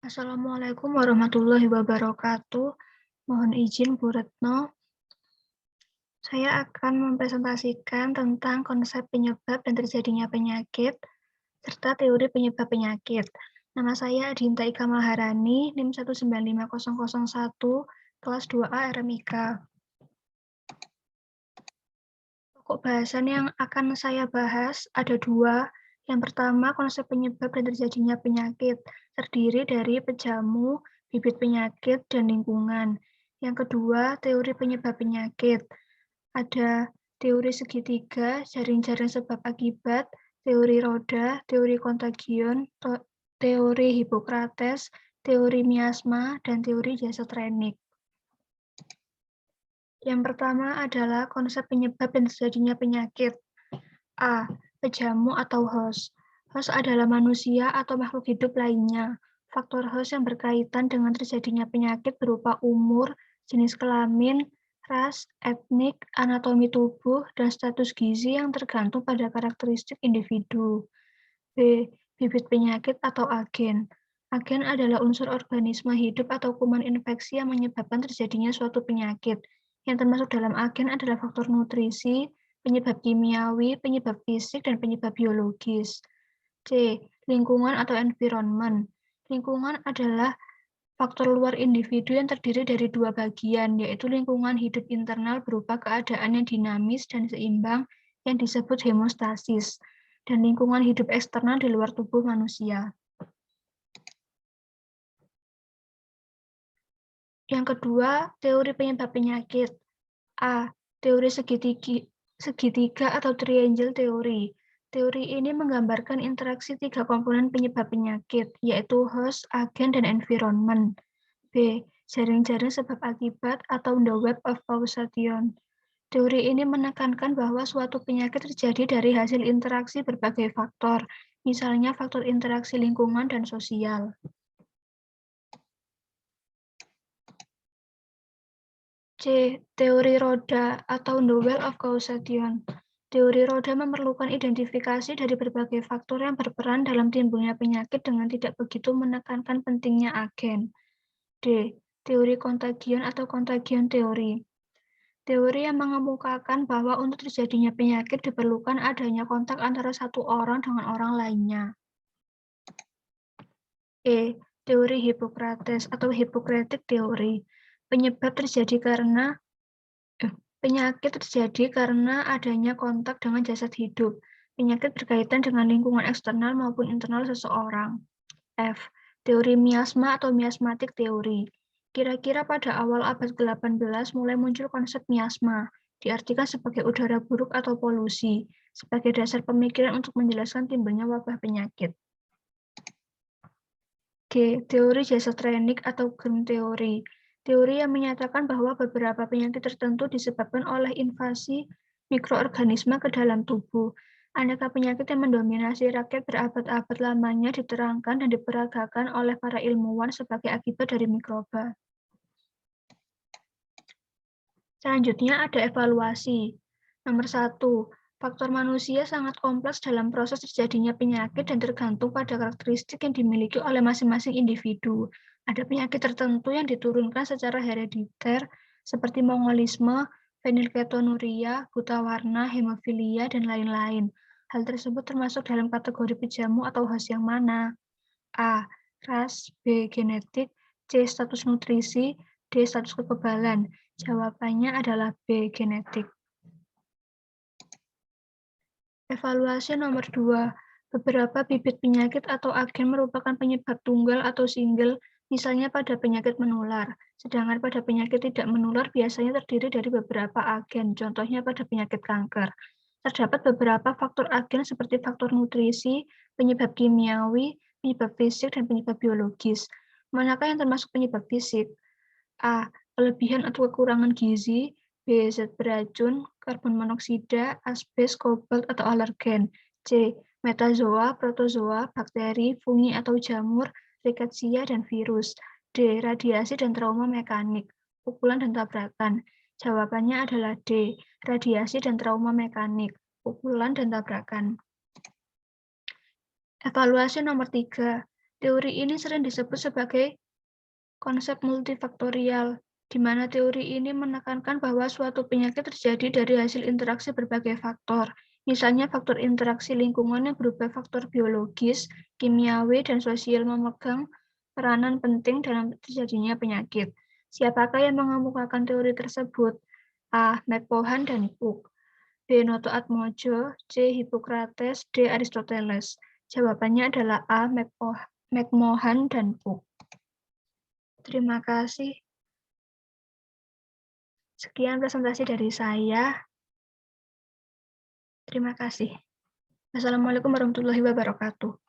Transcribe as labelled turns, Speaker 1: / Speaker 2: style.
Speaker 1: Assalamualaikum warahmatullahi wabarakatuh. Mohon izin Bu Retno, saya akan mempresentasikan tentang konsep penyebab dan terjadinya penyakit, serta teori penyebab penyakit. Nama saya Adinta Ika Maharani, NIM 1950001, kelas 2A RMIK. Pokok bahasan yang akan saya bahas ada dua. Yang pertama, konsep penyebab dan terjadinya penyakit, terdiri dari pejamu, bibit penyakit, dan lingkungan. Yang kedua, teori penyebab penyakit. Ada teori segitiga, jaring-jaring sebab akibat, teori roda, teori kontagion, teori Hippocrates, teori miasma, dan teori Jasa-Trenig. Yang pertama adalah konsep penyebab dan terjadinya penyakit. A. Pejamu atau host. Host adalah manusia atau makhluk hidup lainnya. Faktor host yang berkaitan dengan terjadinya penyakit berupa umur, jenis kelamin, ras, etnik, anatomi tubuh, dan status gizi yang tergantung pada karakteristik individu. B. Bibit penyakit atau agen. Agen adalah unsur organisme hidup atau kuman infeksi yang menyebabkan terjadinya suatu penyakit. Yang termasuk dalam agen adalah faktor nutrisi, penyebab kimiawi, penyebab fisik, dan penyebab biologis. C. Lingkungan atau environment. Lingkungan adalah faktor luar individu yang terdiri dari dua bagian, yaitu lingkungan hidup internal berupa keadaan yang dinamis dan seimbang yang disebut hemostasis, dan lingkungan hidup eksternal di luar tubuh manusia. Yang kedua, teori penyebab penyakit. A. Teori segitiga atau triangle theory. Teori ini menggambarkan interaksi tiga komponen penyebab penyakit, yaitu host, agen, dan environment. B. Jaring-jaring sebab akibat atau the web of causation. Teori ini menekankan bahwa suatu penyakit terjadi dari hasil interaksi berbagai faktor, misalnya faktor interaksi lingkungan dan sosial. C. Teori roda atau the wheel of causation. Teori roda memerlukan identifikasi dari berbagai faktor yang berperan dalam timbulnya penyakit dengan tidak begitu menekankan pentingnya agen. D. Teori kontagion atau contagion teori. Teori yang mengemukakan bahwa untuk terjadinya penyakit diperlukan adanya kontak antara satu orang dengan orang lainnya. E. Teori Hippocrates atau Hippocratic teori. Penyakit terjadi karena adanya kontak dengan jasad hidup. Penyakit berkaitan dengan lingkungan eksternal maupun internal seseorang. F. Teori miasma atau miasmatik teori. Kira-kira pada awal abad ke-18 mulai muncul konsep miasma, diartikan sebagai udara buruk atau polusi, sebagai dasar pemikiran untuk menjelaskan timbulnya wabah penyakit. G. Teori Jasa-Trenig atau germ teori. Teori yang menyatakan bahwa beberapa penyakit tertentu disebabkan oleh invasi mikroorganisme ke dalam tubuh. Aneka penyakit yang mendominasi rakyat berabad-abad lamanya diterangkan dan diperagakan oleh para ilmuwan sebagai akibat dari mikroba. Selanjutnya ada evaluasi. Nomor 1. Faktor manusia sangat kompleks dalam proses terjadinya penyakit dan tergantung pada karakteristik yang dimiliki oleh masing-masing individu. Ada penyakit tertentu yang diturunkan secara herediter seperti mongolisme, fenilketonuria, buta warna, hemofilia, dan lain-lain. Hal tersebut termasuk dalam kategori pejamu atau host yang mana? A. Ras, B. Genetik, C. Status nutrisi, D. Status kekebalan. Jawabannya adalah B. Genetik. Evaluasi nomor 2. Beberapa bibit penyakit atau agen merupakan penyebab tunggal atau single, misalnya pada penyakit menular. Sedangkan pada penyakit tidak menular biasanya terdiri dari beberapa agen, contohnya pada penyakit kanker. Terdapat beberapa faktor agen seperti faktor nutrisi, penyebab kimiawi, penyebab fisik, dan penyebab biologis. Manakah yang termasuk penyebab fisik? A. Kelebihan atau kekurangan gizi, B. Zat beracun, karbon monoksida, asbes, kobalt, atau alergen. C. Metazoa, protozoa, bakteri, fungi atau jamur, rickettsia, dan virus. D. Radiasi dan trauma mekanik, pukulan dan tabrakan. Jawabannya adalah D. Radiasi dan trauma mekanik, pukulan dan tabrakan. Evaluasi nomor 3. Teori ini sering disebut sebagai konsep multifaktorial, di mana teori ini menekankan bahwa suatu penyakit terjadi dari hasil interaksi berbagai faktor. Misalnya faktor interaksi lingkungan yang berupa faktor biologis, kimiawi, dan sosial memegang peranan penting dalam terjadinya penyakit. Siapakah yang mengemukakan teori tersebut? A. McMahon dan Cook. B. Noto Atmojo, C. Hippocrates, D. Aristoteles. Jawabannya adalah A. McMahon dan Cook. Terima kasih. Sekian presentasi dari saya. Terima kasih. Assalamualaikum warahmatullahi wabarakatuh.